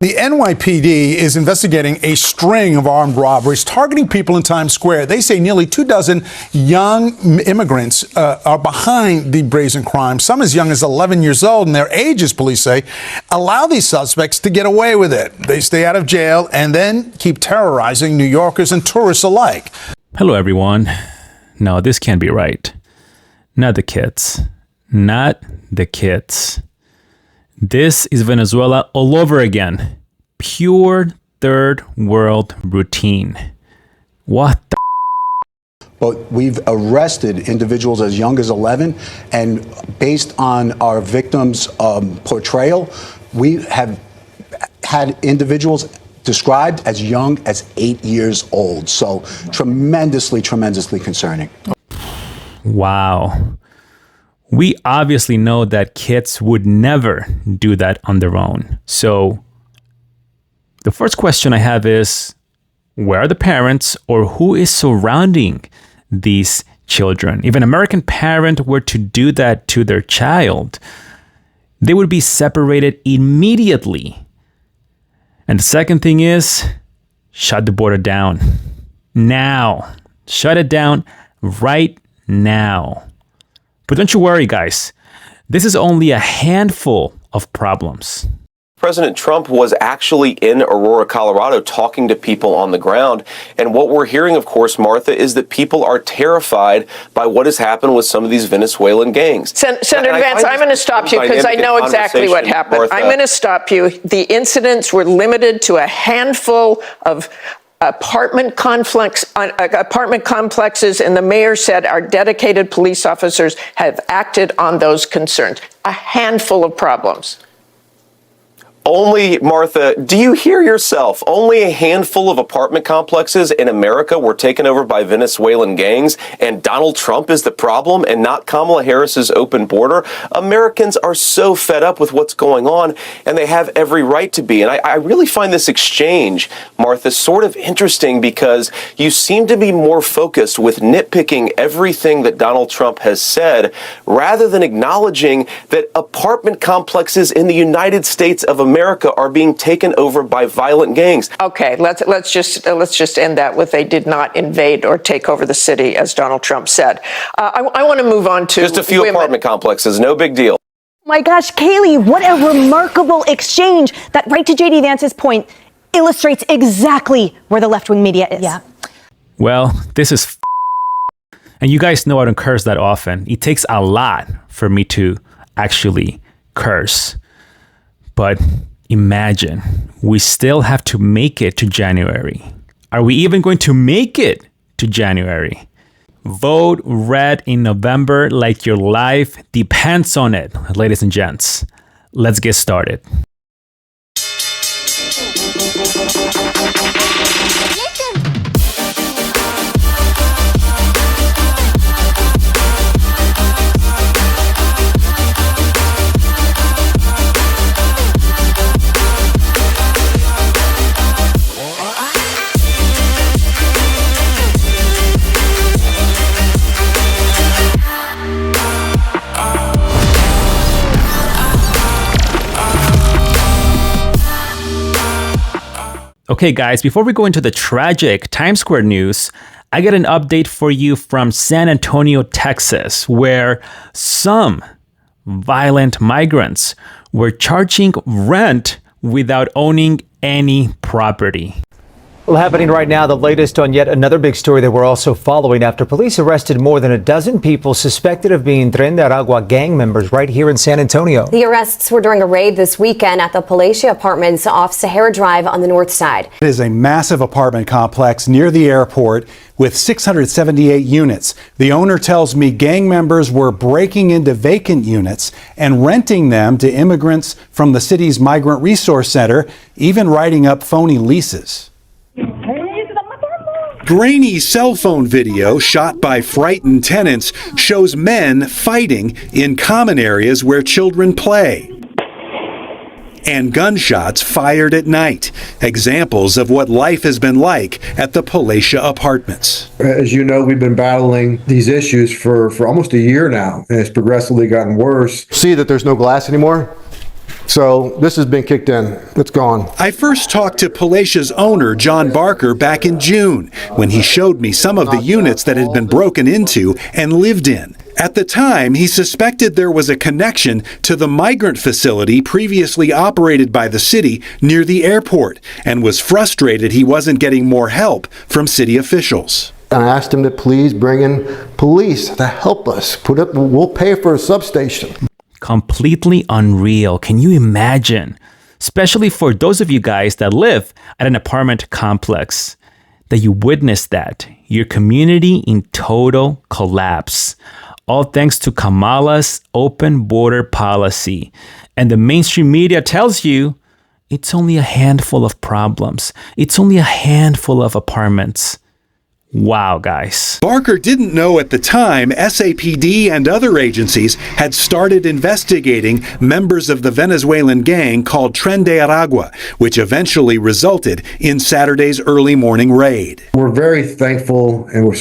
The NYPD is investigating a string of armed robberies targeting people in Times Square. They say nearly 24 young immigrants are behind the brazen crime, some as young as 11 years old, and their ages, police say, allow these suspects to get away with it. They stay out of jail and then keep terrorizing New Yorkers and tourists alike. Hello, everyone. No, this can't be right. Not the kids. Not the kids. This is Venezuela all over again. Pure third world routine. What the But we've arrested individuals as young as 11, and based on our victims' portrayal, we have had individuals described as young as 8 years old. So tremendously concerning. Wow. We obviously know that kids would never do that on their own. So the first question I have is, where are the parents, or who is surrounding these children? If an American parent were to do that to their child, they would be separated immediately. And the second thing is, shut the border down now. Shut it down right now. But don't you worry, guys. This is only a handful of problems. President Trump was actually in Aurora, Colorado, talking to people on the ground. And what we're hearing, of course, Martha, is that people are terrified by what has happened with some of these Venezuelan gangs. Senator Vance, I'm going to stop you because I know exactly what happened. Martha. I'm going to stop you. The incidents were limited to a handful of apartment complexes, and the mayor said our dedicated police officers have acted on those concerns. A handful of problems. Only, Martha, do you hear yourself? Only a handful of apartment complexes in America were taken over by Venezuelan gangs, and Donald Trump is the problem and not Kamala Harris's open border. Americans are so fed up with what's going on, and they have every right to be. And I really find this exchange, Martha, sort of interesting because you seem to be more focused with nitpicking everything that Donald Trump has said rather than acknowledging that apartment complexes in the United States of America are being taken over by violent gangs. Okay, let's just end that with they did not invade or take over the city, as Donald Trump said. I want to move on to just a few apartment complexes, no big deal. My gosh, Kaylee, what a remarkable exchange. That, right to JD Vance's point, illustrates exactly where the left-wing media is. Yeah. Well, this is and you guys know I don't curse that often. It takes a lot for me to actually curse. But imagine, we still have to make it to January. Are we even going to make it to January? Vote red in November like your life depends on it, ladies and gents. Let's get started. Okay, guys, before we go into the tragic Times Square news, I get an update for you from San Antonio, Texas, where some violent migrants were charging rent without owning any property. Well, happening right now, the latest on yet another big story that we're also following after police arrested more than a dozen people suspected of being Tren de Aragua gang members right here in San Antonio. The arrests were during a raid this weekend at the Palacia Apartments off Sahara Drive on the north side. It is a massive apartment complex near the airport with 678 units. The owner tells me gang members were breaking into vacant units and renting them to immigrants from the city's Migrant Resource Center, even writing up phony leases. Grainy cell phone video shot by frightened tenants shows men fighting in common areas where children play. And gunshots fired at night. Examples of what life has been like at the Palacia Apartments. As you know, we've been battling these issues for almost a year now, and it's progressively gotten worse. See that there's no glass anymore? So this has been kicked in. It's gone. I first talked to Palatia's owner, John Barker, back in June, when he showed me some of the units that had been broken into and lived in. At the time, he suspected there was a connection to the migrant facility previously operated by the city near the airport, and was frustrated he wasn't getting more help from city officials. And I asked him to please bring in police to help us. We'll pay for a substation. Completely unreal. Can you imagine? Especially for those of you guys that live at an apartment complex, that you witnessed that. Your community in total collapse. All thanks to Kamala's open border policy. And the mainstream media tells you it's only a handful of problems. It's only a handful of apartments. Wow, guys. Barker didn't know at the time SAPD and other agencies had started investigating members of the Venezuelan gang called Tren de Aragua, which eventually resulted in Saturday's early morning raid. We're very thankful, and we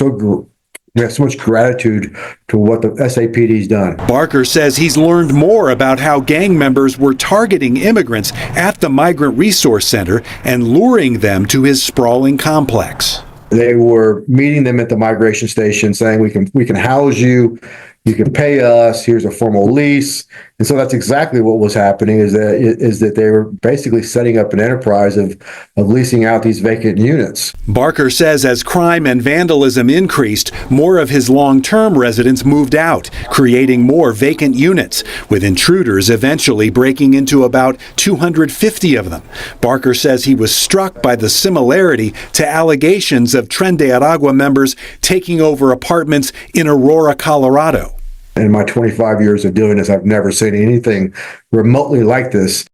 have so much gratitude to what the SAPD's done. Barker says he's learned more about how gang members were targeting immigrants at the Migrant Resource Center and luring them to his sprawling complex. They were meeting them at the migration station, saying, we can house you, you can pay us, here's a formal lease. And so that's exactly what was happening, is that they were basically setting up an enterprise of leasing out these vacant units. Barker says as crime and vandalism increased, more of his long-term residents moved out, creating more vacant units, with intruders eventually breaking into about 250 of them. Barker says he was struck by the similarity to allegations of Tren de Aragua members taking over apartments in Aurora, Colorado. In my 25 years of doing this, I've never seen anything remotely like this.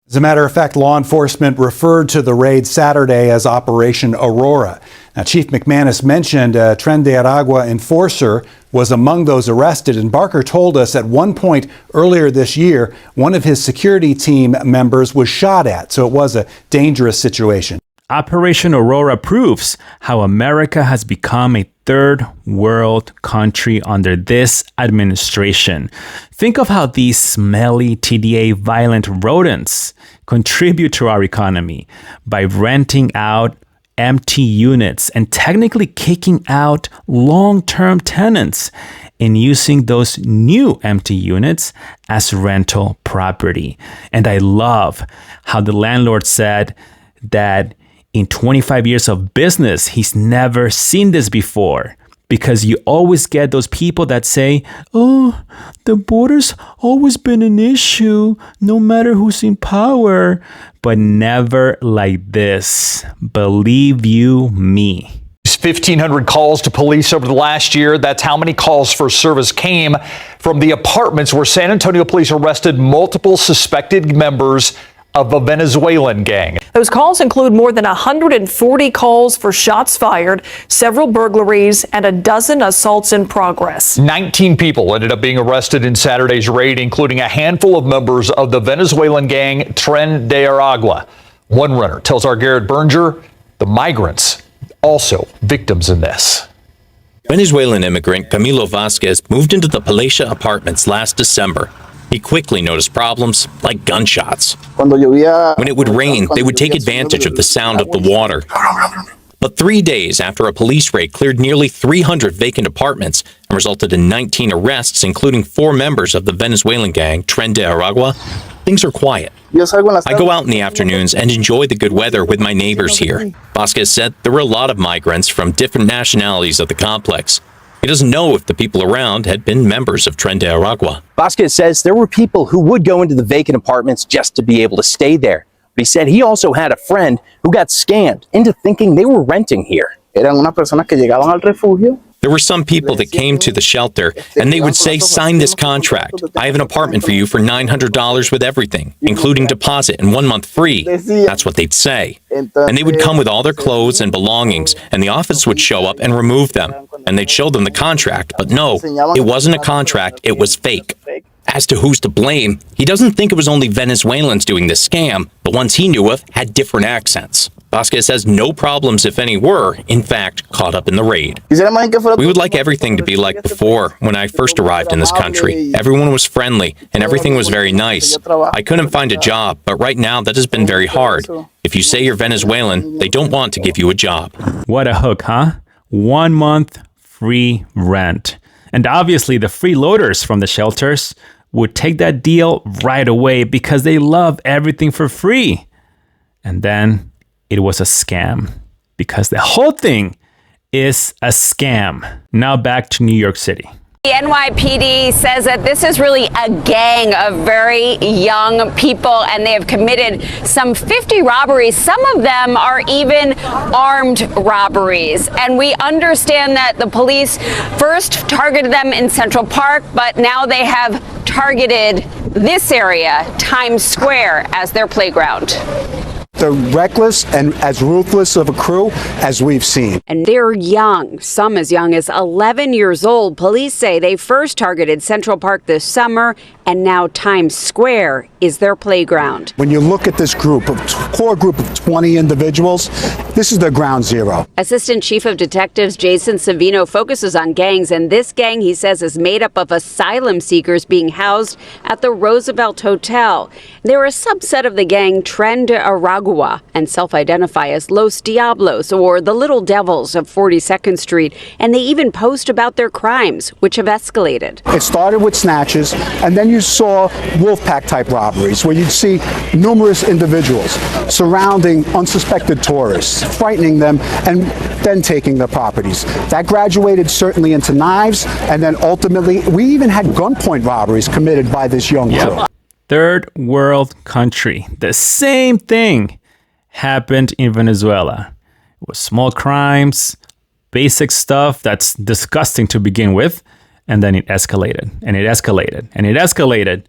As a matter of fact, law enforcement referred to the raid Saturday as Operation Aurora. Now, Chief McManus mentioned a Tren de Aragua enforcer was among those arrested, and Barker told us at one point earlier this year, one of his security team members was shot at, so it was a dangerous situation. Operation Aurora proves how America has become a third world country under this administration. Think of how these smelly TDA violent rodents contribute to our economy by renting out empty units and technically kicking out long-term tenants and using those new empty units as rental property. And I love how the landlord said that in 25 years of business, he's never seen this before, because you always get those people that say, oh, the border's always been an issue, no matter who's in power, but never like this. Believe you me. 1,500 calls to police over the last year. That's how many calls for service came from the apartments where San Antonio police arrested multiple suspected members of a Venezuelan gang. Those calls include more than 140 calls for shots fired, several burglaries, and a dozen assaults in progress. 19 people ended up being arrested in Saturday's raid, including a handful of members of the Venezuelan gang Tren de Aragua. One runner tells our Garrett Berger the migrants also victims in this. Venezuelan immigrant Camilo Vasquez moved into the Palacia apartments last December. He quickly noticed problems like gunshots. When it would rain, they would take advantage of the sound of the water. But 3 days after a police raid cleared nearly 300 vacant apartments and resulted in 19 arrests, including 4 members of the Venezuelan gang Tren de Aragua, things are quiet. I go out in the afternoons and enjoy the good weather with my neighbors here. Vasquez said there were a lot of migrants from different nationalities at the complex. He doesn't know if the people around had been members of Tren de Aragua. Vasquez says there were people who would go into the vacant apartments just to be able to stay there. But he said he also had a friend who got scammed into thinking they were renting here. There were some people that came to the shelter and they would say, sign this contract. I have an apartment for you for $900 with everything, including deposit and 1 month free. That's what they'd say. And they would come with all their clothes and belongings, and the office would show up and remove them. And they'd show them the contract, but no, it wasn't a contract, it was fake. As to who's to blame, he doesn't think it was only Venezuelans doing this scam. The ones he knew of had different accents. Vasquez says no problems, if any, were, in fact, caught up in the raid. We would like everything to be like before, when I first arrived in this country. Everyone was friendly, and everything was very nice. I couldn't find a job, but right now that has been very hard. If you say you're Venezuelan, they don't want to give you a job. What a hook, huh? 1 month free rent. And obviously the freeloaders from the shelters would take that deal right away because they love everything for free. And then it was a scam, because the whole thing is a scam. Now back to New York City. The NYPD says that this is really a gang of very young people, and they have committed some 50 robberies. Some of them are even armed robberies. And we understand that the police first targeted them in Central Park, but now they have targeted this area, Times Square, as their playground. They're reckless and as ruthless of a crew as we've seen. And they're young, some as young as 11 years old. Police say they first targeted Central Park this summer, and now Times Square is their playground. When you look at this group, core group of 20 individuals, this is their ground zero. Assistant Chief of Detectives Jason Savino focuses on gangs, and this gang, he says, is made up of asylum seekers being housed at the Roosevelt Hotel. They're a subset of the gang Tren de Aragua and self-identify as Los Diablos, or the Little Devils of 42nd Street, and they even post about their crimes, which have escalated. It started with snatches, and then you saw wolf-pack type robberies, where you'd see numerous individuals surrounding unsuspected tourists, frightening them, and then taking their properties. That graduated certainly into knives, and then ultimately, we even had gunpoint robberies committed by this young crew. Third world country. The same thing happened in Venezuela. It was small crimes, basic stuff that's disgusting to begin with, and then it escalated, and it escalated, and it escalated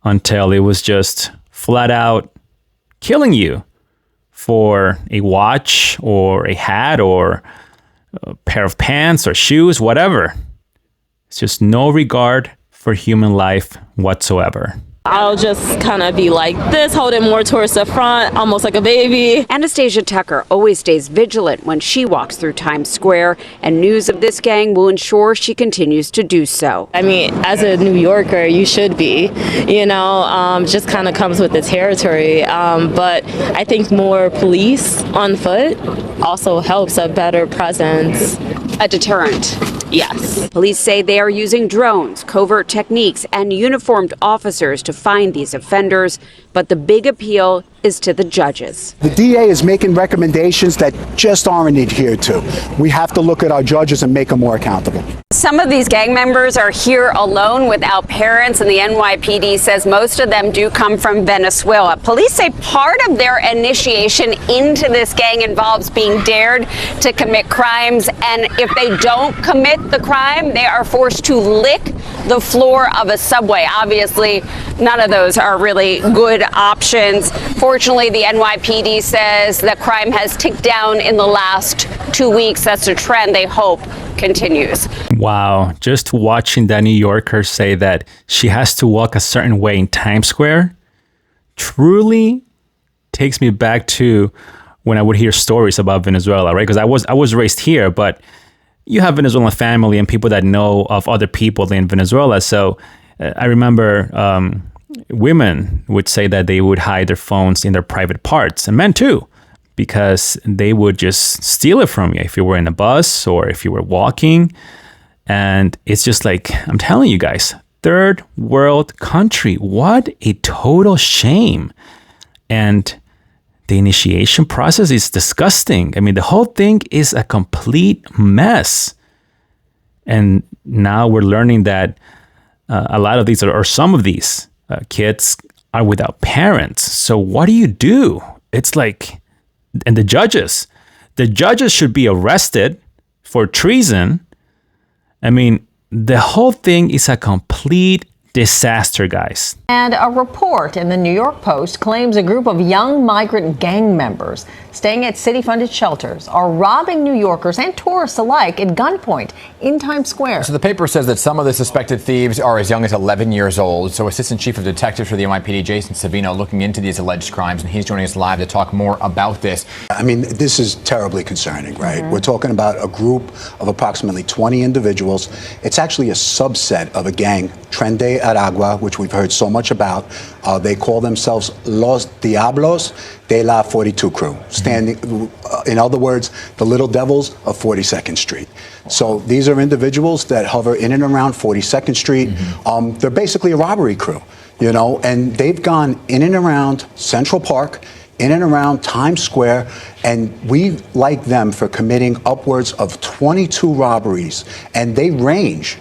until it was just flat out killing you for a watch or a hat or a pair of pants or shoes, whatever. It's just no regard for human life whatsoever. I'll just kind of be like this, holding more towards the front, almost like a baby. Anastasia Tucker always stays vigilant when she walks through Times Square, and news of this gang will ensure she continues to do so. I mean, as a New Yorker, you should be, just kind of comes with the territory. But I think more police on foot also helps a better presence. A deterrent. Yes. Police say they are using drones, covert techniques, and uniformed officers to find these offenders, but the big appeal is to the judges. The DA is making recommendations that just aren't adhered to. We have to look at our judges and make them more accountable. Some of these gang members are here alone without parents, and the NYPD says most of them do come from Venezuela. Police say part of their initiation into this gang involves being dared to commit crimes, and if they don't commit the crime, they are forced to lick the floor of a subway. Obviously, none of those are really good options. Fortunately, the NYPD says the crime has ticked down in the last 2 weeks. That's a trend they hope continues. Wow, just watching that New Yorker say that she has to walk a certain way in Times Square truly takes me back to when I would hear stories about Venezuela, right? Because I was raised here, but you have Venezuelan family and people that know of other people in Venezuela. So I remember women would say that they would hide their phones in their private parts, and men too, because they would just steal it from you if you were in a bus or if you were walking. And it's just like, I'm telling you guys, third world country, what a total shame. And the initiation process is disgusting. I mean, the whole thing is a complete mess. And now we're learning that a lot of these, or some of these kids are without parents. So what do? It's like, and the judges should be arrested for treason. I mean, the whole thing is a complete disaster, guys. And a report in the New York Post claims a group of young migrant gang members staying at city-funded shelters are robbing New Yorkers and tourists alike at gunpoint in Times Square. So the paper says that some of the suspected thieves are as young as 11 years old. So Assistant Chief of Detectives for the NYPD, Jason Savino, looking into these alleged crimes, and he's joining us live to talk more about this. I mean, this is terribly concerning, right? We're talking about a group of approximately 20 individuals. It's actually a subset of a gang, Tren de Aragua, which we've heard so much about. They call themselves Los Diablos de la 42 Crew, standing, in other words, the little devils of 42nd Street. So these are individuals that hover in and around 42nd Street. They're basically a robbery crew, you know, and they've gone in and around Central Park, in and around Times Square, and we like them for committing upwards of 22 robberies, and they range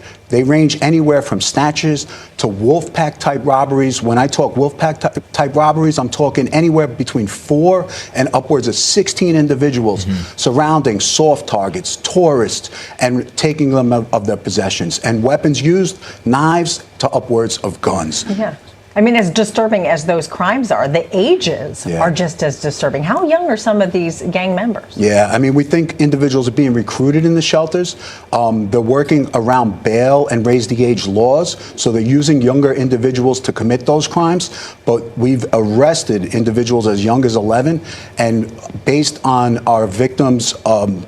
anywhere from snatches to wolf pack type robberies. When I talk wolf pack type robberies, I'm talking anywhere between 4 and upwards of 16 individuals surrounding soft targets, tourists, and taking them of their possessions, and weapons used, knives to upwards of guns. Yeah. I mean, as disturbing as those crimes are, the ages are just as disturbing. How young are some of these gang members? Yeah, I mean, we think individuals are being recruited in the shelters. They're working around bail and raise the age laws, so they're using younger individuals to commit those crimes. But we've arrested individuals as young as 11, and based on our victims'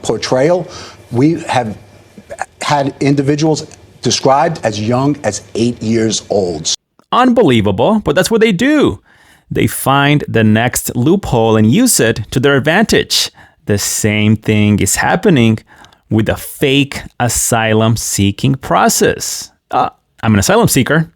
portrayal, we have had individuals described as young as 8 years old. Unbelievable, but that's what they do. They find the next loophole and use it to their advantage. The same thing is happening with the fake asylum seeking process. I'm an asylum seeker,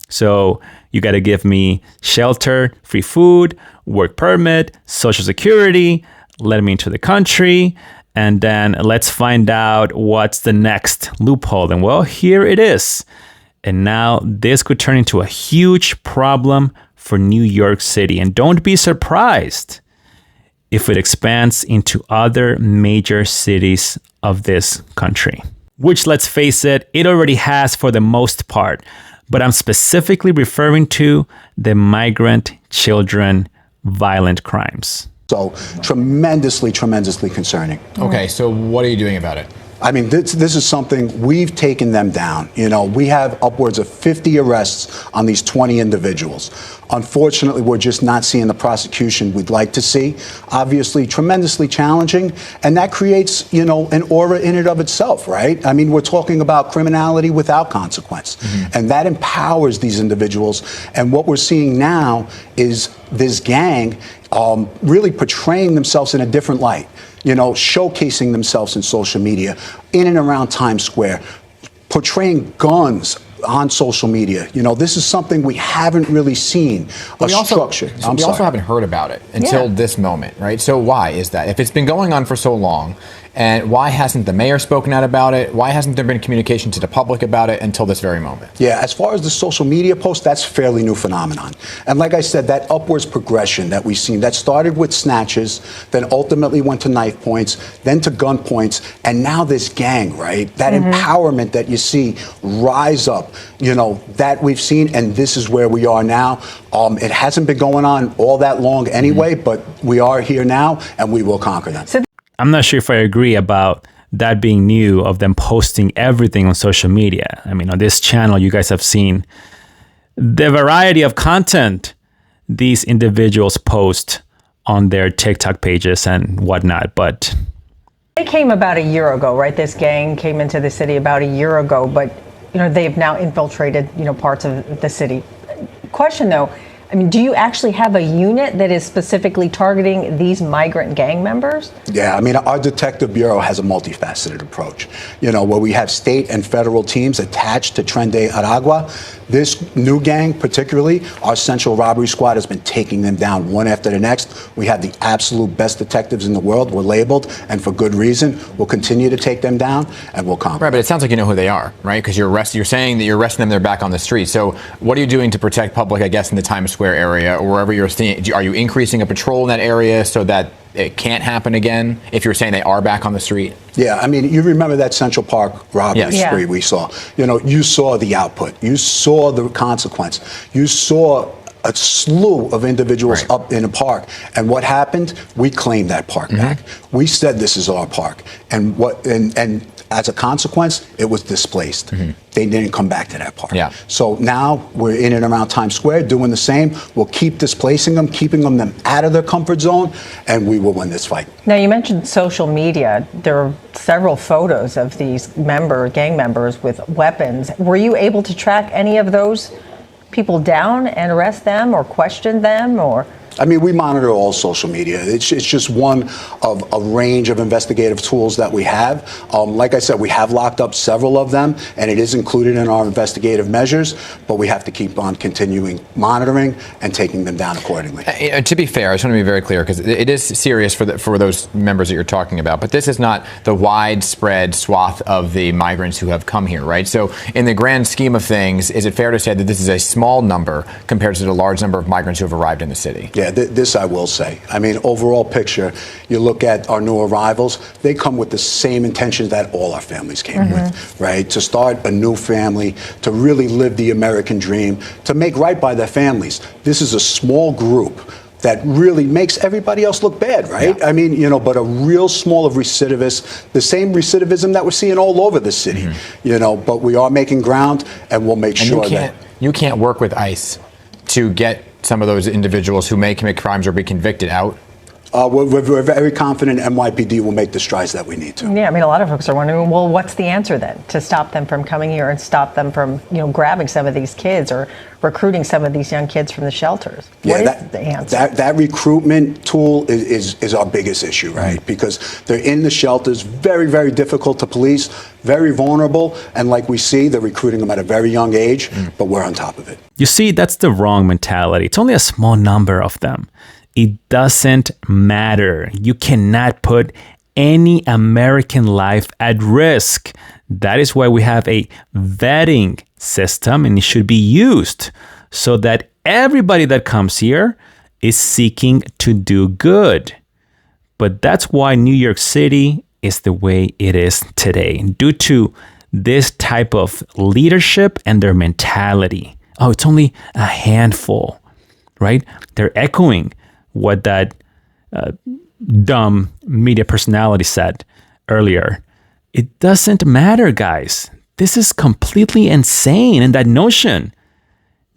so you got to give me shelter, free food, work permit, social security, let me into the country, and then let's find out what's the next loophole. And well, here it is. And now this could turn into a huge problem for New York City. And don't be surprised if it expands into other major cities of this country. Which, let's face it, it already has for the most part. But I'm specifically referring to the migrant children violent crimes. So tremendously concerning. Okay, so what are you doing about it? I mean, this is something we've taken them down. You know, we have upwards of 50 arrests on these 20 individuals. Unfortunately, we're just not seeing the prosecution we'd like to see. Obviously, tremendously challenging, and that creates, you know, an aura in and of itself, right? I mean, we're talking about criminality without consequence, and that empowers these individuals. And what we're seeing now is this gang really portraying themselves in a different light. You know, showcasing themselves in social media, in and around Times Square, portraying guns on social media. You know, this is something we haven't really seen. We also haven't heard about it until this moment, right? So why is that? If it's been going on for so long, and why hasn't the mayor spoken out about it? Why hasn't there been communication to the public about it until this very moment? Yeah, as far as the social media post, that's a fairly new phenomenon. And like I said, that upwards progression that we've seen, that started with snatches, then ultimately went to knife points, then to gun points, and now this gang, right? That empowerment that you see rise up, you know, that we've seen, and this is where we are now. It hasn't been going on all that long anyway, but we are here now, and we will conquer them. I'm not sure if I agree about that being new, of them posting everything on social media. I mean, on this channel, you guys have seen the variety of content these individuals post on their TikTok pages and whatnot, but They came about a year ago, right? This gang came into the city about a year ago, but, you know, they've now infiltrated, you know, parts of the city. Question, though, I mean, do you actually have a unit that is specifically targeting these migrant gang members? Yeah, I mean, our detective bureau has a multifaceted approach, you know, where we have state and federal teams attached to Tren de Aragua. This new gang, particularly, our Central Robbery Squad has been taking them down one after the next. We have the absolute best detectives in the world. We're labeled, and for good reason. We'll continue to take them down, and we'll conquer. Right, but it sounds like you know who they are, right? Because you're saying that you're arresting them, they're back on the street. So what are you doing to protect public, I guess, in the Times Square area or wherever you're seeing? Are you increasing a patrol in that area so that it can't happen again if you're saying they are back on the street? Yeah, I mean, you remember that Central Park robbery spree we saw. You know, you saw the output. You saw the consequence. You saw a slew of individuals up in a park. And what happened? We claimed that park back. We said this is our park. And and as a consequence, it was displaced. They didn't come back to that park. So now we're in and around Times Square doing the same. We'll keep displacing them, keeping them out of their comfort zone, and we will win this fight. Now, you mentioned social media. There are several photos of these gang members with weapons. Were you able to track any of those people down and arrest them or question them, or? I mean, we monitor all social media. It's just one of a range of investigative tools that we have. Like I said, we have locked up several of them, and it is included in our investigative measures, but we have to keep on continuing monitoring and taking them down accordingly. To be fair, I just want to be very clear, because it is serious for those members that you're talking about, but this is not the widespread swath of the migrants who have come here, right? So in the grand scheme of things, is it fair to say that this is a small number compared to the large number of migrants who have arrived in the city? Yeah, this I will say. I mean, overall picture, you look at our new arrivals, they come with the same intentions that all our families came with, right? To start a new family, to really live the American dream, to make right by their families. This is a small group that really makes everybody else look bad, right? I mean, you know, but a real small of recidivists, the same recidivism that we're seeing all over the city, you know, but we are making ground, and we'll make sure that... You can't work with ICE to get some of those individuals who may commit crimes or be convicted out? We're very confident NYPD will make the strides that we need to. Yeah, I mean, a lot of folks are wondering, well, what's the answer then to stop them from coming here and stop them from, you know, grabbing some of these kids or recruiting some of these young kids from the shelters? What is the answer? That recruitment tool is our biggest issue, right? Because they're in the shelters, very, very difficult to police, very vulnerable, and like we see, they're recruiting them at a very young age, but we're on top of it. You see, that's the wrong mentality. It's only a small number of them. It doesn't matter. You cannot put any American life at risk. That is why we have a vetting system, and it should be used so that everybody that comes here is seeking to do good. But that's why New York City is the way it is today, due to this type of leadership and their mentality. Oh, it's only a handful, right? They're echoing what that dumb media personality said earlier. It doesn't matter, guys. This is completely insane. And that notion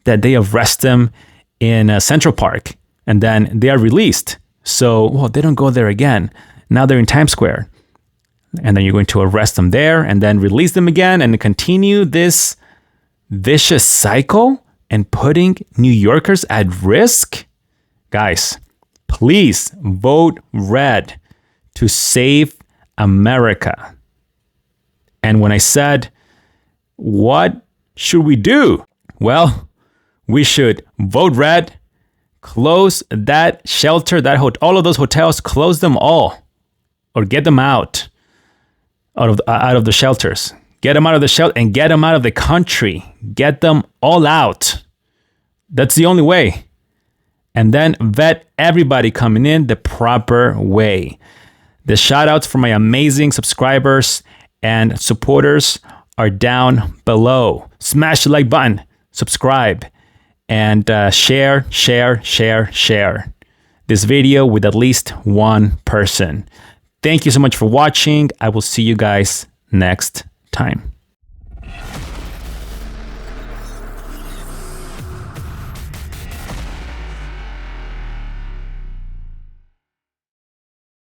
that they arrest them in Central Park and then they are released. So, well, they don't go there again. Now they're in Times Square. And then you're going to arrest them there and then release them again and continue this vicious cycle and putting New Yorkers at risk. Guys, please vote red to save America. And when I said, what should we do? Well, we should vote red, close that shelter, all of those hotels, close them all, or get them out of the shelters. Get them out of the shelter and get them out of the country. Get them all out. That's the only way. And then vet everybody coming in the proper way. The shout outs for my amazing subscribers and supporters are down below. Smash the like button, subscribe, and share this video with at least one person. Thank you so much for watching. I will see you guys next time.